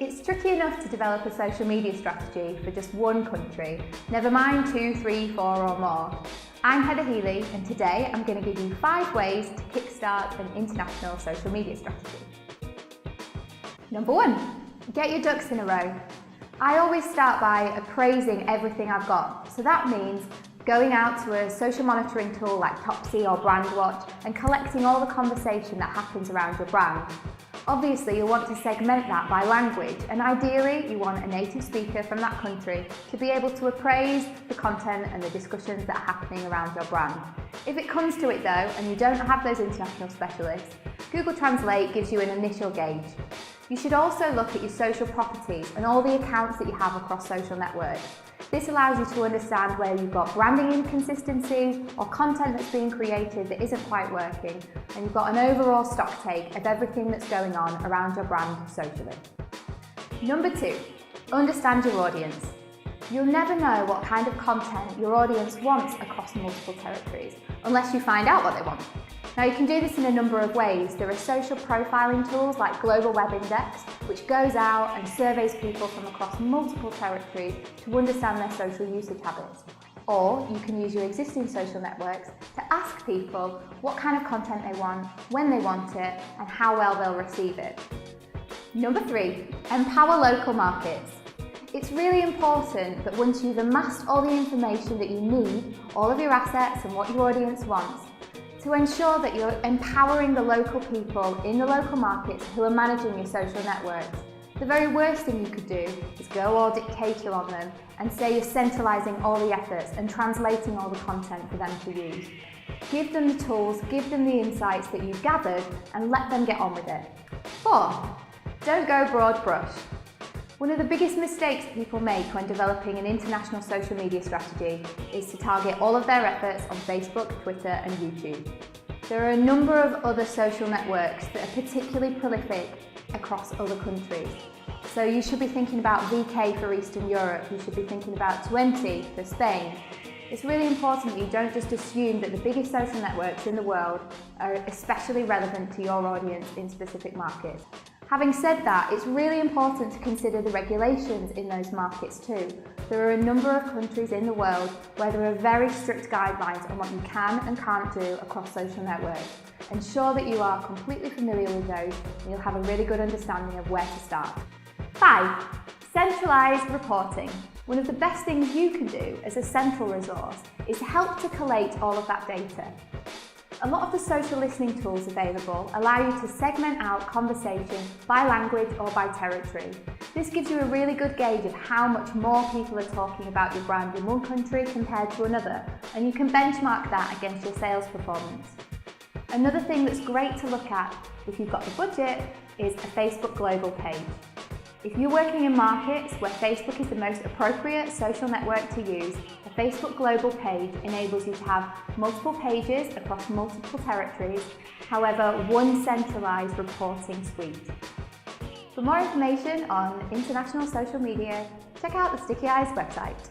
It's tricky enough to develop a social media strategy for just one country, never mind 2, 3, 4 or more. I'm Heather Healy, and today I'm going to give you 5 ways to kickstart an international social media strategy. Number 1, get your ducks in a row. I always start by appraising everything I've got, so that means going out to a social monitoring tool like Topsy or Brandwatch and collecting all the conversation that happens around your brand. Obviously, you'll want to segment that by language, and ideally you want a native speaker from that country to be able to appraise the content and the discussions that are happening around your brand. If it comes to it though, and you don't have those international specialists, Google Translate gives you an initial gauge. You should also look at your social properties and all the accounts that you have across social networks. This allows you to understand where you've got branding inconsistencies or content that's being created that isn't quite working, and you've got an overall stock take of everything that's going on around your brand socially. Number 2, understand your audience. You'll never know what kind of content your audience wants across multiple territories unless you find out what they want. Now you can do this in a number of ways. There are social profiling tools like Global Web Index, which goes out and surveys people from across multiple territories to understand their social usage habits. Or you can use your existing social networks to ask people what kind of content they want, when they want it, and how well they'll receive it. Number 3, empower local markets. It's really important that once you've amassed all the information that you need, all of your assets and what your audience wants, to ensure that you're empowering the local people in the local markets who are managing your social networks. The very worst thing you could do is go all dictator on them and say you're centralizing all the efforts and translating all the content for them to use. Give them the tools, give them the insights that you've gathered, and let them get on with it. 4, don't go broad brush. One of the biggest mistakes people make when developing an international social media strategy is to target all of their efforts on Facebook, Twitter and YouTube. There are a number of other social networks that are particularly prolific across other countries. So you should be thinking about VK for Eastern Europe, you should be thinking about 20 for Spain. It's really important that you don't just assume that the biggest social networks in the world are especially relevant to your audience in specific markets. Having said that, it's really important to consider the regulations in those markets too. There are a number of countries in the world where there are very strict guidelines on what you can and can't do across social networks. Ensure that you are completely familiar with those and you'll have a really good understanding of where to start. 5, centralized reporting. One of the best things you can do as a central resource is to help to collate all of that data. A lot of the social listening tools available allow you to segment out conversation by language or by territory. This gives you a really good gauge of how much more people are talking about your brand in one country compared to another, and you can benchmark that against your sales performance. Another thing that's great to look at, if you've got the budget, is a Facebook global page. If you're working in markets where Facebook is the most appropriate social network to use, a Facebook global page enables you to have multiple pages across multiple territories, however, one centralized reporting suite. For more information on international social media, check out the Stickyeyes website.